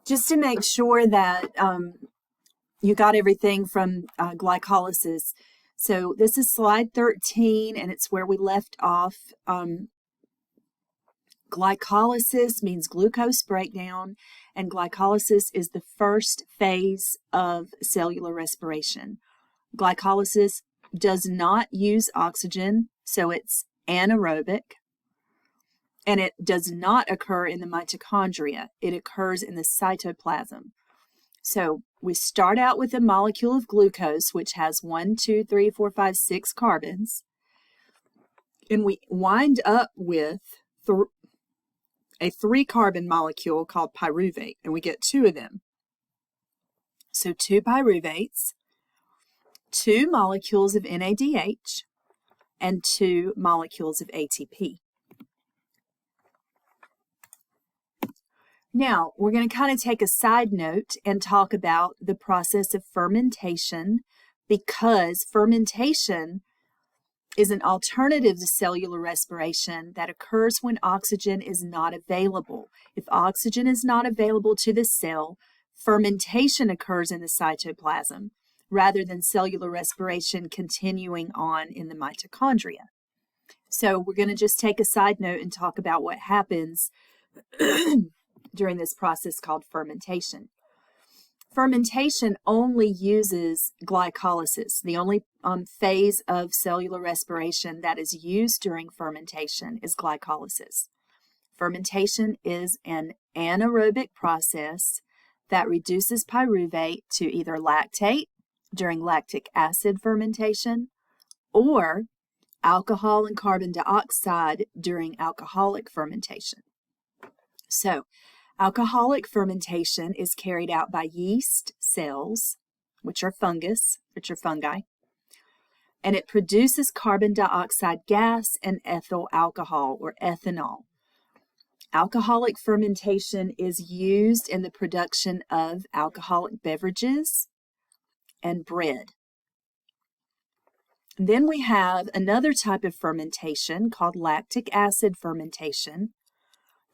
just to make sure that you got everything from glycolysis. So this is slide 13, and it's where we left off. Glycolysis means glucose breakdown, and glycolysis is the first phase of cellular respiration. Glycolysis does not use oxygen, so it's anaerobic, and it does not occur in the mitochondria. It occurs in the cytoplasm. So we start out with a molecule of glucose, which has 1, 2, 3, 4, 5, 6 carbons, and we wind up with a 3-carbon molecule called pyruvate, and we get 2 of them. So 2 pyruvates, 2 molecules of NADH, and 2 molecules of ATP. Now, we're going to kind of take a side note and talk about the process of fermentation, because fermentation is an alternative to cellular respiration that occurs when oxygen is not available. If oxygen is not available to the cell, fermentation occurs in the cytoplasm rather than cellular respiration continuing on in the mitochondria. So we're going to just take a side note and talk about what happens during this process called fermentation. Fermentation only uses glycolysis. The only phase of cellular respiration that is used during fermentation is glycolysis. Fermentation is an anaerobic process that reduces pyruvate to either lactate during lactic acid fermentation or alcohol and carbon dioxide during alcoholic fermentation. So, alcoholic fermentation is carried out by yeast cells, which are fungi, and it produces carbon dioxide gas and ethyl alcohol or ethanol. Alcoholic fermentation is used in the production of alcoholic beverages and bread. And then we have another type of fermentation called lactic acid fermentation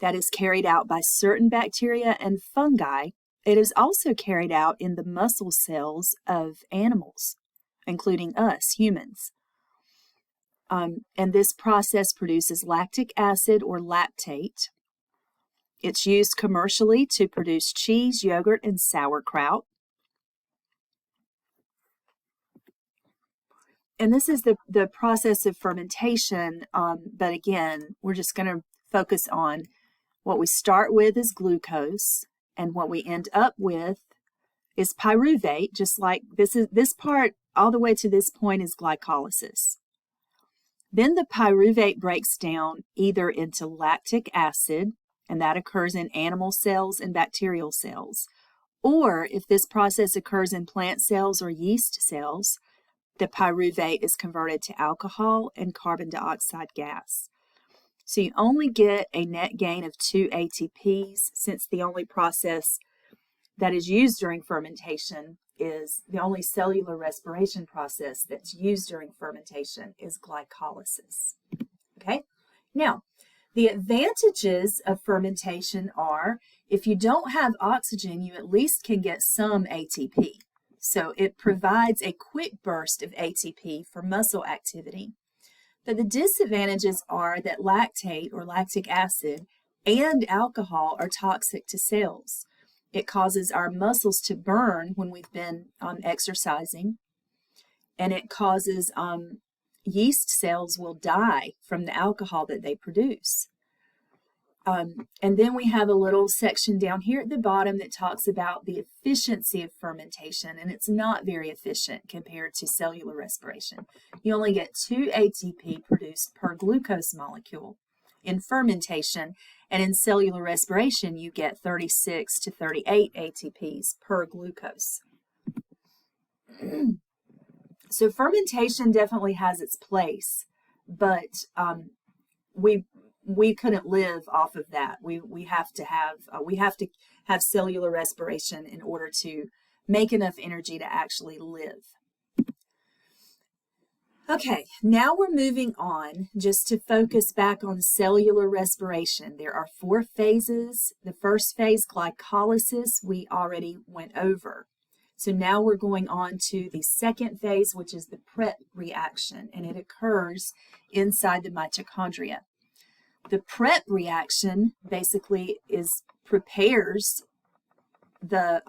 that is carried out by certain bacteria and fungi. It is also carried out in the muscle cells of animals, including us, humans. And this process produces lactic acid or lactate. It's used commercially to produce cheese, yogurt, and sauerkraut. And this is the process of fermentation, but again, we're just going to focus on what we start with is glucose, and what we end up with is pyruvate, just like this part all the way to this point is glycolysis. Then the pyruvate breaks down either into lactic acid, and that occurs in animal cells and bacterial cells, or if this process occurs in plant cells or yeast cells, the pyruvate is converted to alcohol and carbon dioxide gas. So you only get a net gain of 2 ATPs, since the only process that is used during fermentation is the only cellular respiration process that's used during fermentation is glycolysis. Okay? Now, the advantages of fermentation are if you don't have oxygen, you at least can get some ATP. So it provides a quick burst of ATP for muscle activity. But the disadvantages are that lactate or lactic acid and alcohol are toxic to cells. It causes our muscles to burn when we've been exercising, and it causes yeast cells will die from the alcohol that they produce. And then we have a little section down here at the bottom that talks about the efficiency of fermentation, and it's not very efficient compared to cellular respiration. You only get 2 ATP produced per glucose molecule in fermentation, and in cellular respiration you get 36 to 38 ATPs per glucose. So fermentation definitely has its place, but we couldn't live off of that. We have to have cellular respiration in order to make enough energy to actually live. Okay, now we're moving on just to focus back on cellular respiration. There are 4 phases. The first phase, glycolysis, we already went over. So now we're going on to the second phase, which is the prep reaction, and it occurs inside the mitochondria. The prep reaction basically prepares the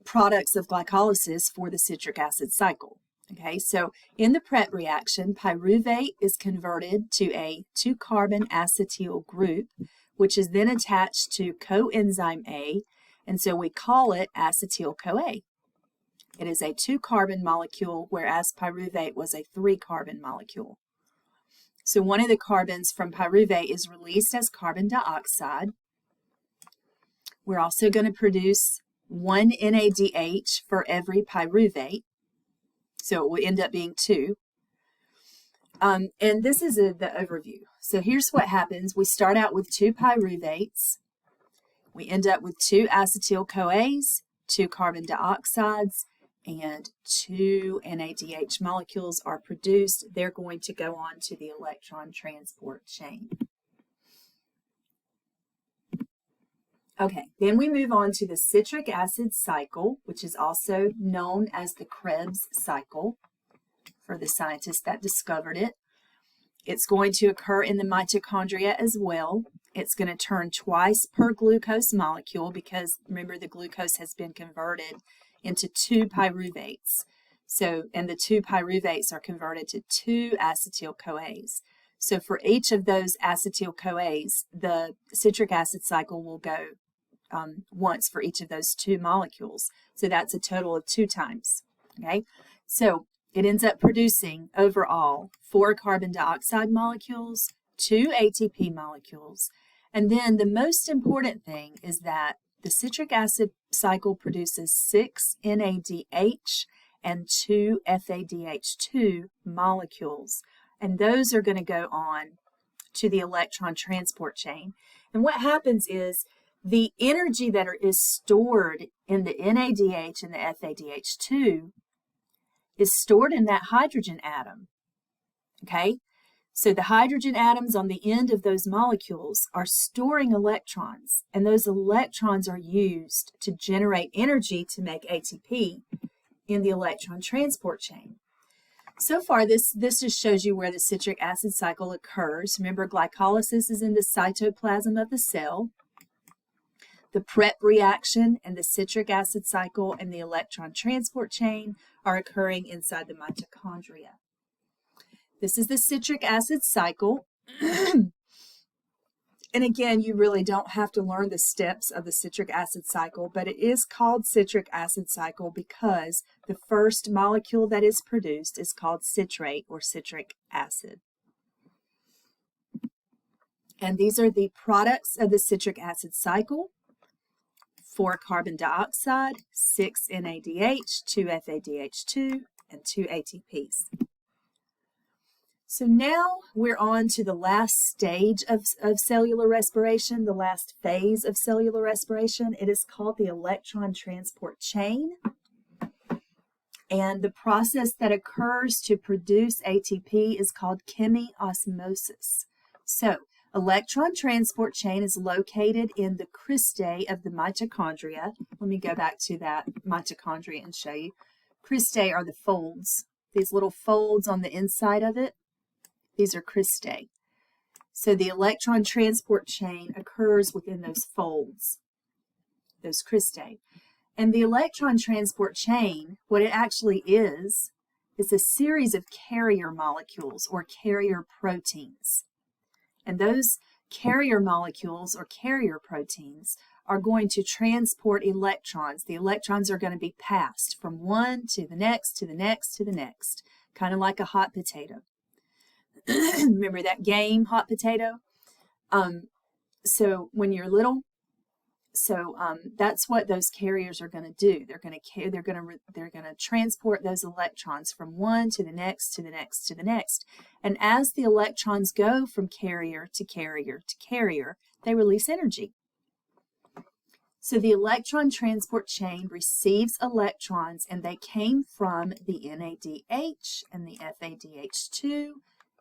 products of glycolysis for the citric acid cycle. Okay, so in the prep reaction, pyruvate is converted to a 2-carbon acetyl group, which is then attached to coenzyme A, and so we call it acetyl-CoA. It is a 2-carbon molecule, whereas pyruvate was a 3-carbon molecule. So one of the carbons from pyruvate is released as carbon dioxide. We're also going to produce 1 NADH for every pyruvate. So it will end up being 2. And this is the overview. So here's what happens. We start out with 2 pyruvates. We end up with 2 acetyl-CoAs, 2 carbon dioxides, and 2 NADH molecules are produced. They're going to go on to the electron transport chain. Okay, then we move on to the citric acid cycle, which is also known as the Krebs cycle for the scientists that discovered it. It's going to occur in the mitochondria as well. It's going to turn twice per glucose molecule because, remember, the glucose has been converted into 2 pyruvates. So, and the 2 pyruvates are converted to 2 acetyl-CoAs. So for each of those acetyl-CoAs, the citric acid cycle will go once for each of those 2 molecules. So that's a total of 2 times. Okay, so it ends up producing overall 4 carbon dioxide molecules, 2 ATP molecules, and then the most important thing is that the citric acid cycle produces 6 NADH and 2 FADH2 molecules, and those are going to go on to the electron transport chain. And what happens is the energy that is stored in the NADH and the FADH2 is stored in that hydrogen atom. Okay? So the hydrogen atoms on the end of those molecules are storing electrons, and those electrons are used to generate energy to make ATP in the electron transport chain. So far, this just shows you where the citric acid cycle occurs. Remember, glycolysis is in the cytoplasm of the cell. The prep reaction and the citric acid cycle and the electron transport chain are occurring inside the mitochondria. This is the citric acid cycle. And again, you really don't have to learn the steps of the citric acid cycle, but it is called citric acid cycle because the first molecule that is produced is called citrate or citric acid. And these are the products of the citric acid cycle: 4 carbon dioxide, 6 NADH, 2 FADH2, and 2 ATPs. So now we're on to the last stage of cellular respiration, the last phase of cellular respiration. It is called the electron transport chain. And the process that occurs to produce ATP is called chemiosmosis. So, electron transport chain is located in the cristae of the mitochondria. Let me go back to that mitochondria and show you. Cristae are the folds, these little folds on the inside of it. These are cristae. So the electron transport chain occurs within those folds, those cristae. And the electron transport chain, what it actually is a series of carrier molecules or carrier proteins. And those carrier molecules or carrier proteins are going to transport electrons. The electrons are going to be passed from one to the next, to the next, to the next, kind of like a hot potato. Remember that game, hot potato? So when you're little, that's what those carriers are going to do. They're going to transport those electrons from one to the next, to the next, to the next. And as the electrons go from carrier to carrier to carrier, they release energy. So the electron transport chain receives electrons, and they came from the NADH and the FADH2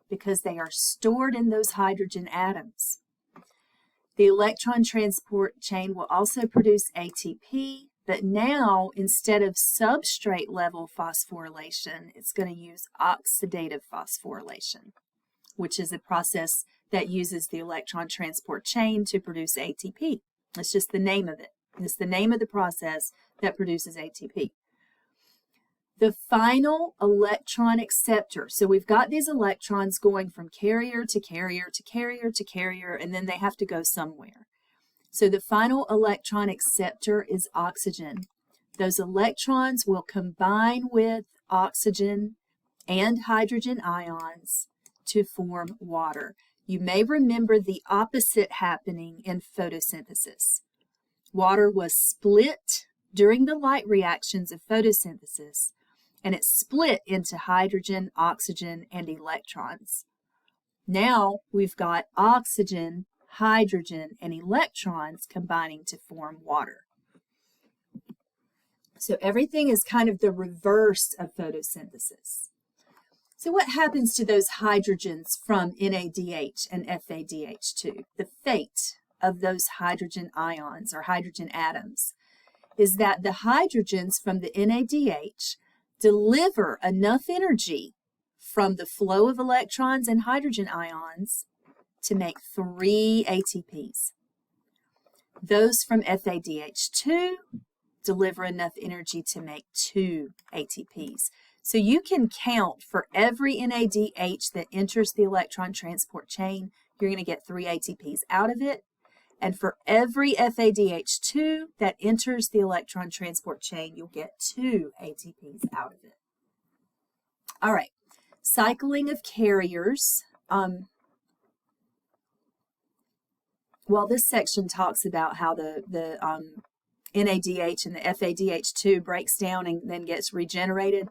because they are stored in those hydrogen atoms. The electron transport chain will also produce ATP, but now instead of substrate level phosphorylation, it's going to use oxidative phosphorylation, which is a process that uses the electron transport chain to produce ATP. That's just the name of it. It's the name of the process that produces ATP. The final electron acceptor. So we've got these electrons going from carrier to carrier to carrier to carrier, and then they have to go somewhere. So the final electron acceptor is oxygen. Those electrons will combine with oxygen and hydrogen ions to form water. You may remember the opposite happening in photosynthesis. Water was split during the light reactions of photosynthesis, and it split into hydrogen, oxygen, and electrons. Now we've got oxygen, hydrogen, and electrons combining to form water. So everything is kind of the reverse of photosynthesis. So what happens to those hydrogens from NADH and FADH2? The fate of those hydrogen ions or hydrogen atoms is that the hydrogens from the NADH deliver enough energy from the flow of electrons and hydrogen ions to make 3 ATPs. Those from FADH2 deliver enough energy to make 2 ATPs. So you can count for every NADH that enters the electron transport chain, you're going to get 3 ATPs out of it. And for every FADH2 that enters the electron transport chain, you'll get 2 ATPs out of it. All right, cycling of carriers. Well, this section talks about how the NADH and the FADH2 breaks down and then gets regenerated.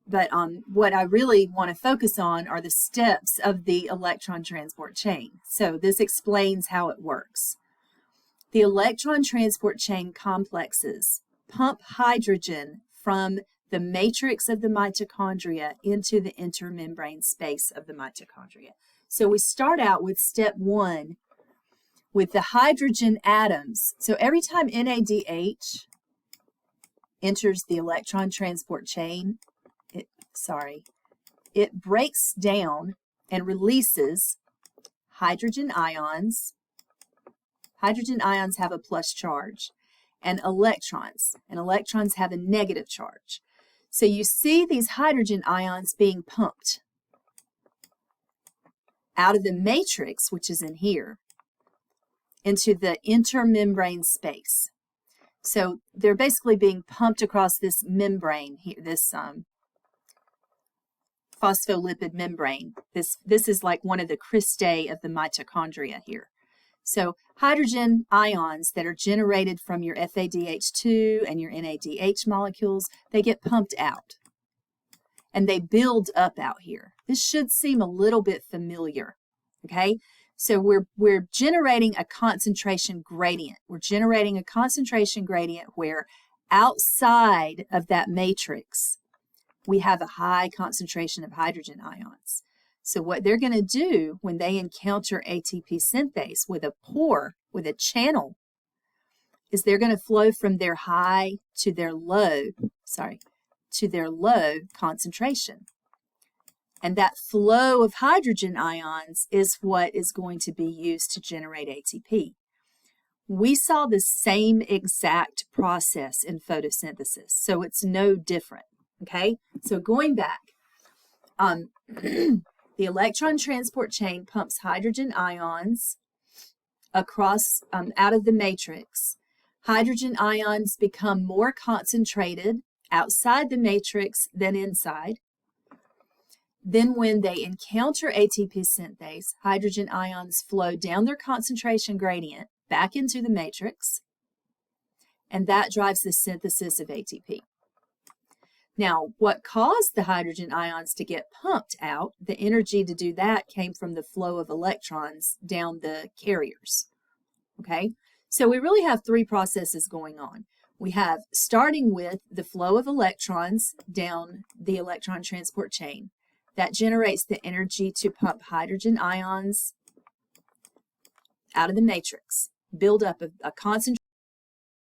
But what I really want to focus on are the steps of the electron transport chain. So this explains how it works. The electron transport chain complexes pump hydrogen from the matrix of the mitochondria into the intermembrane space of the mitochondria. So we start out with step 1 with the hydrogen atoms. So every time NADH enters the electron transport chain, it breaks down and releases hydrogen ions. Hydrogen ions have a plus charge, and electrons have a negative charge. So you see these hydrogen ions being pumped out of the matrix, which is in here, into the intermembrane space. So they're basically being pumped across this membrane here, this phospholipid membrane. This is like one of the cristae of the mitochondria here. So hydrogen ions that are generated from your FADH2 and your NADH molecules, they get pumped out and they build up out here. This should seem a little bit familiar, okay? So we're generating a concentration gradient. We're generating a concentration gradient where outside of that matrix, we have a high concentration of hydrogen ions. So what they're going to do when they encounter ATP synthase with a pore, with a channel, is they're going to flow from their high to their low concentration. And that flow of hydrogen ions is what is going to be used to generate ATP. We saw the same exact process in photosynthesis, so it's no different, okay? So going back, the electron transport chain pumps hydrogen ions across, out of the matrix. Hydrogen ions become more concentrated outside the matrix than inside. Then when they encounter ATP synthase, hydrogen ions flow down their concentration gradient back into the matrix, and that drives the synthesis of ATP. Now, what caused the hydrogen ions to get pumped out, the energy to do that came from the flow of electrons down the carriers, okay? So we really have three processes going on. We have starting with the flow of electrons down the electron transport chain. That generates the energy to pump hydrogen ions out of the matrix, build up a concentration